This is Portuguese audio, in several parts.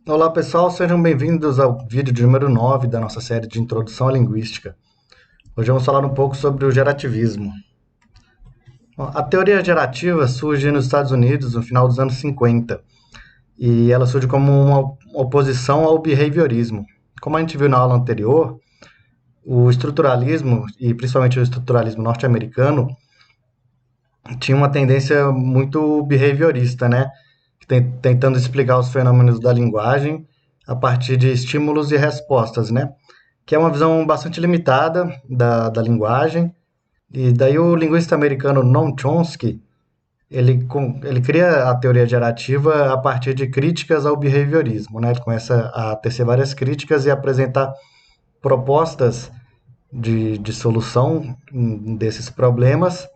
Olá pessoal, sejam bem-vindos ao vídeo de número 9 da nossa série de Introdução à Linguística. Hoje vamos falar um pouco sobre o gerativismo. Bom, a teoria gerativa surge nos Estados Unidos no final dos anos 50 e ela surge como uma oposição ao behaviorismo. Como a gente viu na aula anterior, o estruturalismo, e principalmente o estruturalismo norte-americano, tinha uma tendência muito behaviorista, né? Tentando explicar os fenômenos da linguagem a partir de estímulos e respostas, né? Que é uma visão bastante limitada da linguagem. E daí o linguista americano Noam Chomsky, ele cria a teoria gerativa a partir de críticas ao behaviorismo, né? Ele começa a tecer várias críticas e apresentar propostas de solução desses problemas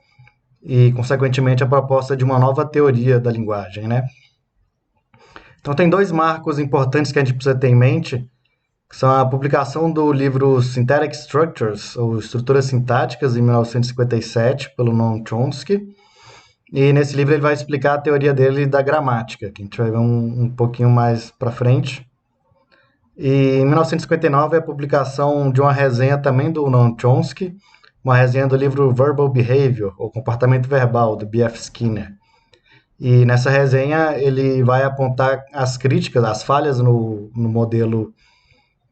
e, consequentemente, a proposta de uma nova teoria da linguagem, né? Então tem dois marcos importantes que a gente precisa ter em mente, que são a publicação do livro Syntactic Structures, ou Estruturas Sintáticas, em 1957, pelo Noam Chomsky. E nesse livro ele vai explicar a teoria dele da gramática, que a gente vai ver um pouquinho mais para frente. E em 1959 é a publicação de uma resenha também do Noam Chomsky, uma resenha do livro Verbal Behavior, ou Comportamento Verbal, do B.F. Skinner. E nessa resenha ele vai apontar as críticas, as falhas no modelo,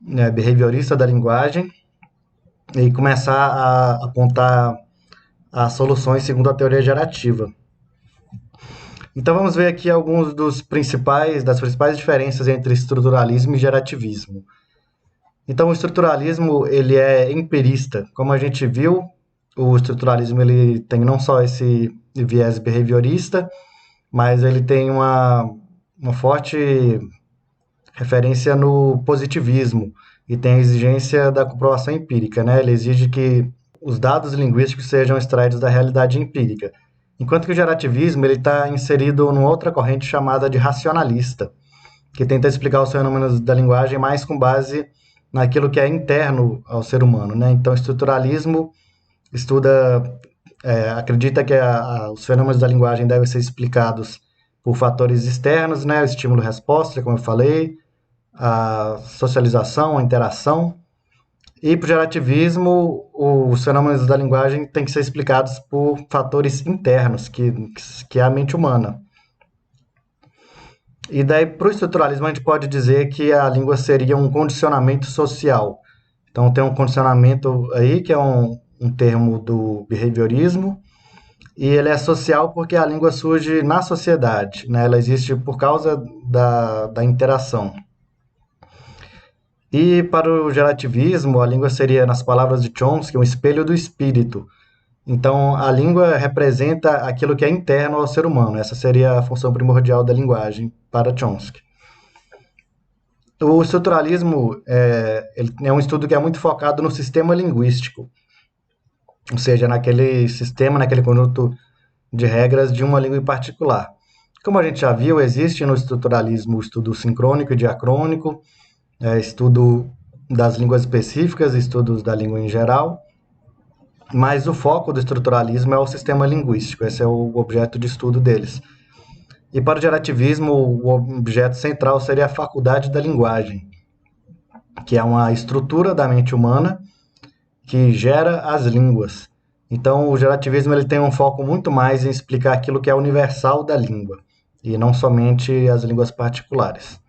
né, behaviorista da linguagem e começar a apontar as soluções segundo a teoria gerativa. Então vamos ver aqui alguns das principais diferenças entre estruturalismo e gerativismo. Então o estruturalismo ele é empirista, como a gente viu, o estruturalismo ele tem não só esse viés behaviorista, mas ele tem uma forte referência no positivismo e tem a exigência da comprovação empírica, né? Ele exige que os dados linguísticos sejam extraídos da realidade empírica, enquanto que o gerativismo ele está inserido numa outra corrente chamada de racionalista, que tenta explicar os fenômenos da linguagem mais com base naquilo que é interno ao ser humano, né? Então, o estruturalismo estuda, acredita que os fenômenos da linguagem devem ser explicados por fatores externos, né? O estímulo-resposta, como eu falei, a socialização, a interação. E para o gerativismo, os fenômenos da linguagem têm que ser explicados por fatores internos, que é a mente humana. E daí, para o estruturalismo, a gente pode dizer que a língua seria um condicionamento social. Então, tem um condicionamento aí, que é um termo do behaviorismo, e ele é social porque a língua surge na sociedade, né? Ela existe por causa da interação. E para o gerativismo, a língua seria, nas palavras de Chomsky, um espelho do espírito. Então, a língua representa aquilo que é interno ao ser humano. Essa seria a função primordial da linguagem para Chomsky. O estruturalismo ele é um estudo que é muito focado no sistema linguístico, ou seja, naquele sistema, naquele conjunto de regras de uma língua em particular. Como a gente já viu, existe no estruturalismo o estudo sincrônico e diacrônico, estudo das línguas específicas, estudos da língua em geral, mas o foco do estruturalismo é o sistema linguístico, esse é o objeto de estudo deles. E para o gerativismo, o objeto central seria a faculdade da linguagem, que é uma estrutura da mente humana que gera as línguas. Então, o gerativismo ele tem um foco muito mais em explicar aquilo que é universal da língua, e não somente as línguas particulares,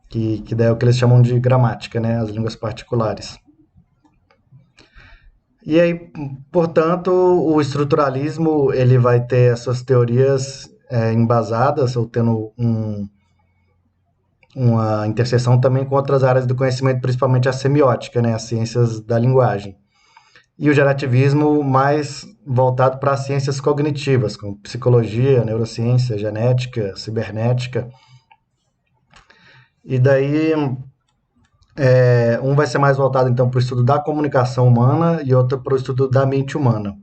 que daí é o que eles chamam de gramática, né? As línguas particulares. E aí, portanto, o estruturalismo ele vai ter as suas teorias embasadas, ou tendo uma interseção também com outras áreas do conhecimento, principalmente a semiótica, né? As ciências da linguagem. E o gerativismo mais voltado para as ciências cognitivas, como psicologia, neurociência, genética, cibernética. E daí, um vai ser mais voltado, então, para o estudo da comunicação humana e outro para o estudo da mente humana.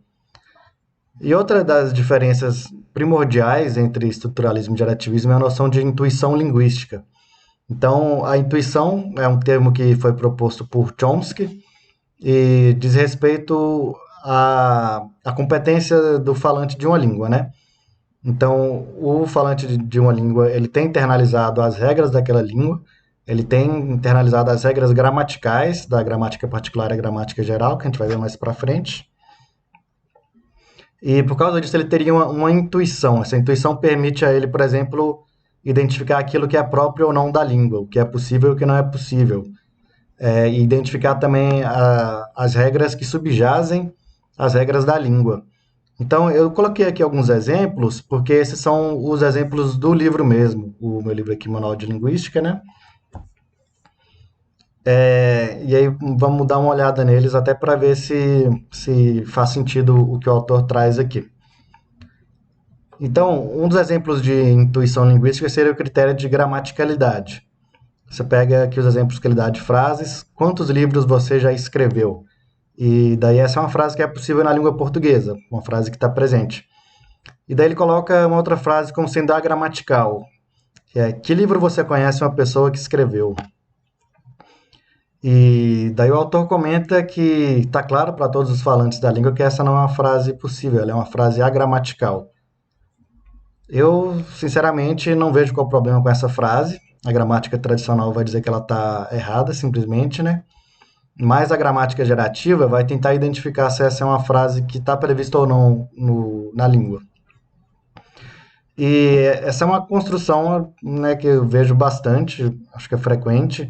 E outra das diferenças primordiais entre estruturalismo e gerativismo é a noção de intuição linguística. Então, a intuição é um termo que foi proposto por Chomsky e diz respeito à competência do falante de uma língua, né? Então, o falante de uma língua, ele tem internalizado as regras daquela língua, ele tem internalizado as regras gramaticais, da gramática particular e gramática geral, que a gente vai ver mais para frente. E por causa disso, ele teria uma intuição. Essa intuição permite a ele, por exemplo, identificar aquilo que é próprio ou não da língua, o que é possível e o que não é possível. E identificar também as regras que subjazem as regras da língua. Então, eu coloquei aqui alguns exemplos, porque esses são os exemplos do livro mesmo, o meu livro aqui, Manual de Linguística, né? E aí vamos dar uma olhada neles até para ver se faz sentido o que o autor traz aqui. Então, um dos exemplos de intuição linguística seria o critério de gramaticalidade. Você pega aqui os exemplos que ele dá de frases. Quantos livros você já escreveu? E daí essa é uma frase que é possível na língua portuguesa, uma frase que está presente. E daí ele coloca uma outra frase como sendo a gramatical, que é: que livro você conhece uma pessoa que escreveu? E daí o autor comenta que está claro para todos os falantes da língua que essa não é uma frase possível, ela é uma frase agramatical. Eu, sinceramente, não vejo qual o problema com essa frase. A gramática tradicional vai dizer que ela está errada, simplesmente, né? Mas a gramática gerativa vai tentar identificar se essa é uma frase que está prevista ou não na língua. E essa é uma construção, né, que eu vejo bastante, acho que é frequente.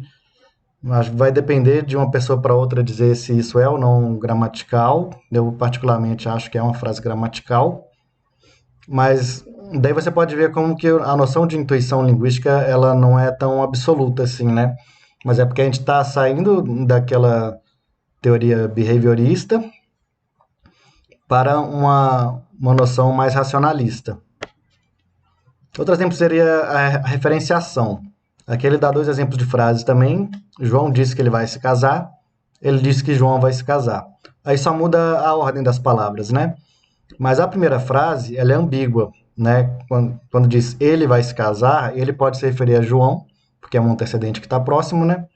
Acho que vai depender de uma pessoa para outra dizer se isso é ou não gramatical. Eu, particularmente, acho que é uma frase gramatical. Mas daí você pode ver como que a noção de intuição linguística ela não é tão absoluta assim, né? Mas é porque a gente está saindo daquela teoria behaviorista para uma noção mais racionalista. Outro exemplo seria a referenciação. Aqui ele dá dois exemplos de frases também. João disse que ele vai se casar. Ele disse que João vai se casar. Aí só muda a ordem das palavras, né? Mas a primeira frase, ela é ambígua, né? Quando diz ele vai se casar, ele pode se referir a João, porque é um antecedente que está próximo, né?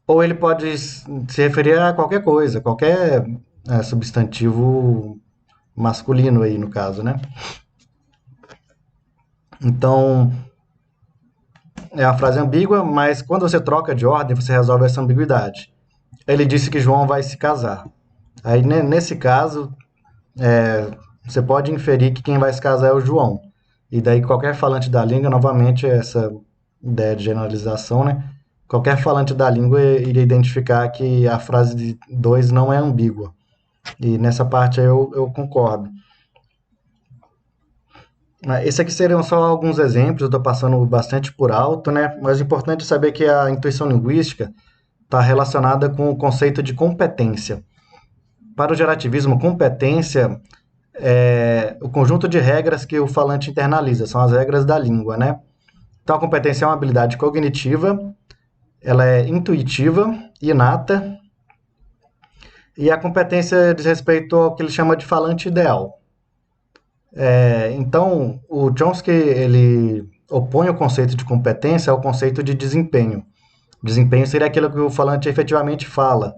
Ou ele pode se referir a qualquer coisa, qualquer substantivo masculino aí, no caso, né? Então, é uma frase ambígua, mas quando você troca de ordem, você resolve essa ambiguidade. Ele disse que João vai se casar. Aí, nesse caso, você pode inferir que quem vai se casar é o João. E daí qualquer falante da língua, novamente, essa ideia de generalização, né? Qualquer falante da língua iria identificar que a frase de dois não é ambígua. E nessa parte aí eu concordo. Esse aqui seriam só alguns exemplos, eu estou passando bastante por alto, né? Mas é importante saber que a intuição linguística está relacionada com o conceito de competência. Para o gerativismo, competência é o conjunto de regras que o falante internaliza, são as regras da língua, né? Então, a competência é uma habilidade cognitiva, ela é intuitiva, inata, e a competência diz respeito ao que ele chama de falante ideal. Então, o Chomsky, ele opõe o conceito de competência ao conceito de desempenho. Desempenho seria aquilo que o falante efetivamente fala.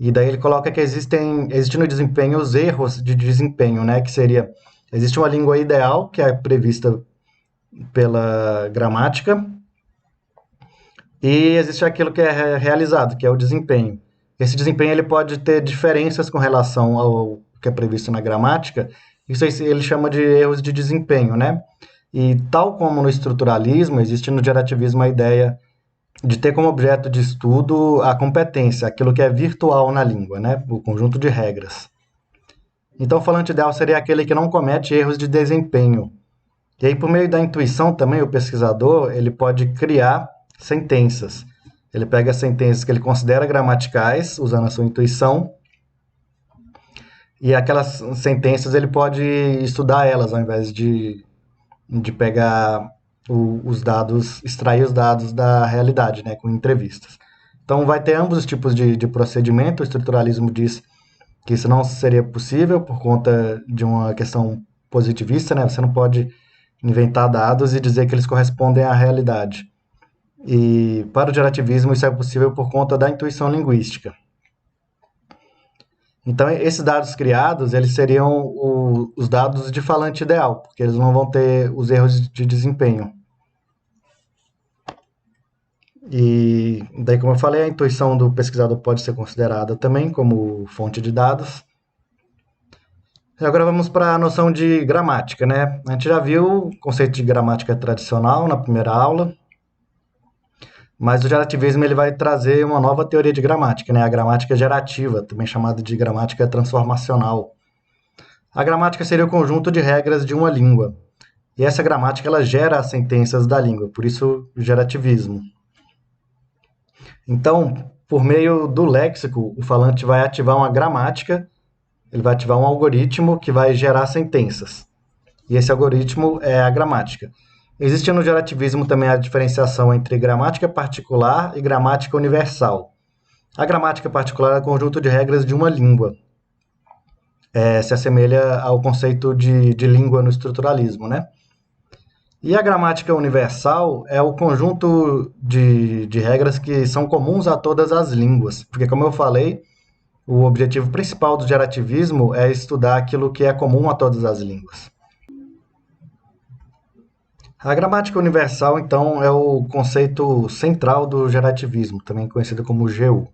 E daí ele coloca que existem no desempenho os erros de desempenho, né? Que seria, existe uma língua ideal, que é prevista pela gramática, e existe aquilo que é realizado, que é o desempenho. Esse desempenho ele pode ter diferenças com relação ao que é previsto na gramática. Isso aí ele chama de erros de desempenho, né? E tal como no estruturalismo, existe no gerativismo a ideia de ter como objeto de estudo a competência, aquilo que é virtual na língua, né? O conjunto de regras. Então, o falante ideal seria aquele que não comete erros de desempenho. E aí, por meio da intuição também, o pesquisador ele pode criar sentenças. Ele pega as sentenças que ele considera gramaticais, usando a sua intuição, e aquelas sentenças ele pode estudar elas, ao invés de pegar os dados, extrair os dados da realidade, né, com entrevistas. Então, vai ter ambos os tipos de procedimento. O estruturalismo diz que isso não seria possível por conta de uma questão positivista, né? Você não pode inventar dados e dizer que eles correspondem à realidade. E para o gerativismo isso é possível por conta da intuição linguística. Então, esses dados criados, eles seriam os dados de falante ideal, porque eles não vão ter os erros de desempenho. E daí, como eu falei, a intuição do pesquisador pode ser considerada também como fonte de dados. E agora vamos para a noção de gramática, né? A gente já viu o conceito de gramática tradicional na primeira aula, mas o gerativismo ele vai trazer uma nova teoria de gramática, né? A gramática gerativa, também chamada de gramática transformacional. A gramática seria o conjunto de regras de uma língua. E essa gramática ela gera as sentenças da língua, por isso o gerativismo. Então, por meio do léxico, o falante vai ativar uma gramática, ele vai ativar um algoritmo que vai gerar sentenças. E esse algoritmo é a gramática. Existe no gerativismo também a diferenciação entre gramática particular e gramática universal. A gramática particular é o conjunto de regras de uma língua. Se assemelha ao conceito de língua no estruturalismo, né? E a gramática universal é o conjunto de regras que são comuns a todas as línguas. Porque, como eu falei, o objetivo principal do gerativismo é estudar aquilo que é comum a todas as línguas. A gramática universal, então, é o conceito central do gerativismo, também conhecido como GU.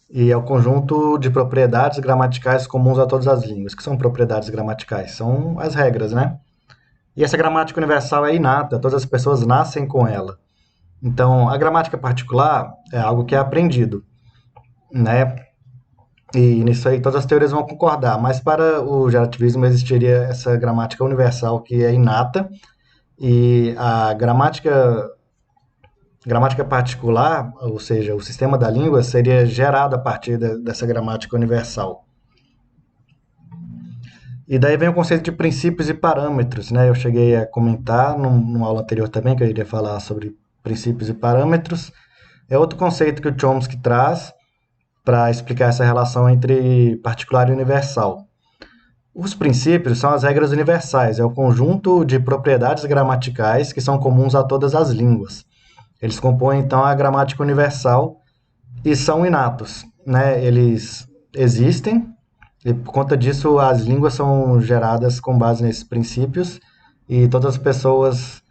E é o conjunto de propriedades gramaticais comuns a todas as línguas. O que são propriedades gramaticais? São as regras, né? E essa gramática universal é inata, todas as pessoas nascem com ela. Então, a gramática particular é algo que é aprendido, né? E nisso aí todas as teorias vão concordar, mas para o gerativismo existiria essa gramática universal que é inata, e a gramática particular, ou seja, o sistema da língua, seria gerado a partir dessa gramática universal. E daí vem o conceito de princípios e parâmetros, né? Eu cheguei a comentar numa aula anterior também, que eu iria falar sobre princípios e parâmetros. É outro conceito que o Chomsky traz para explicar essa relação entre particular e universal. Os princípios são as regras universais, é o conjunto de propriedades gramaticais que são comuns a todas as línguas. Eles compõem, então, a gramática universal e são inatos, né? Eles existem e, por conta disso, as línguas são geradas com base nesses princípios e todas as pessoas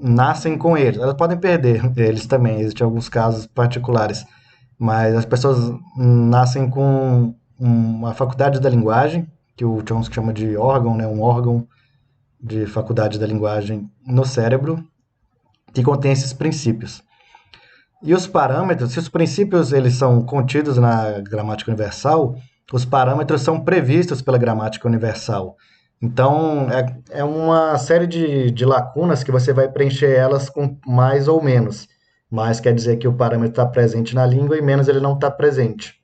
nascem com eles. Elas podem perder eles também, existem alguns casos particulares, mas as pessoas nascem com uma faculdade da linguagem, que o Chomsky chama de órgão, né? Um órgão de faculdade da linguagem no cérebro, que contém esses princípios. E os parâmetros, se os princípios eles são contidos na gramática universal, os parâmetros são previstos pela gramática universal. Então, é uma série de lacunas que você vai preencher elas com mais ou menos. Mais quer dizer que o parâmetro está presente na língua e menos ele não está presente.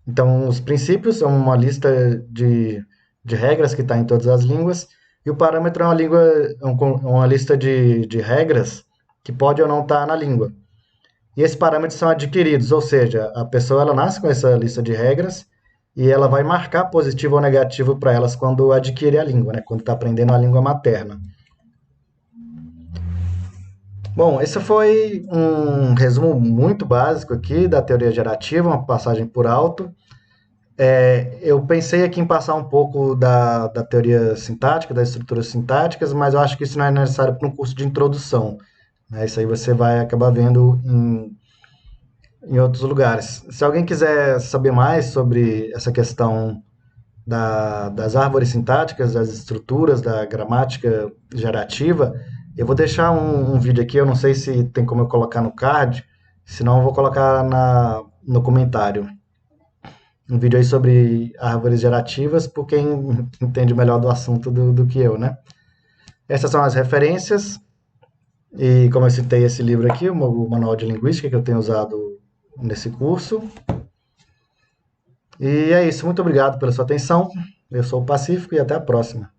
Então, os princípios são uma lista de regras que está em todas as línguas, e o parâmetro é uma lista de regras que pode ou não estar na língua. E esses parâmetros são adquiridos, ou seja, a pessoa ela nasce com essa lista de regras e ela vai marcar positivo ou negativo para elas quando adquire a língua, né? Quando está aprendendo a língua materna. Bom, esse foi um resumo muito básico aqui da teoria gerativa, uma passagem por alto. Eu pensei aqui em passar um pouco da teoria sintática, das estruturas sintáticas, mas eu acho que isso não é necessário para um curso de introdução, né? Isso aí você vai acabar vendo em outros lugares. Se alguém quiser saber mais sobre essa questão das árvores sintáticas, das estruturas, da gramática gerativa, eu vou deixar um vídeo aqui, eu não sei se tem como eu colocar no card, senão eu vou colocar no comentário. Um vídeo aí sobre árvores gerativas, por quem entende melhor do assunto do que eu, né? Essas são as referências, e como eu citei esse livro aqui, o Manual de Linguística, que eu tenho usado nesse curso. E é isso, muito obrigado pela sua atenção, eu sou o Pacífico e até a próxima.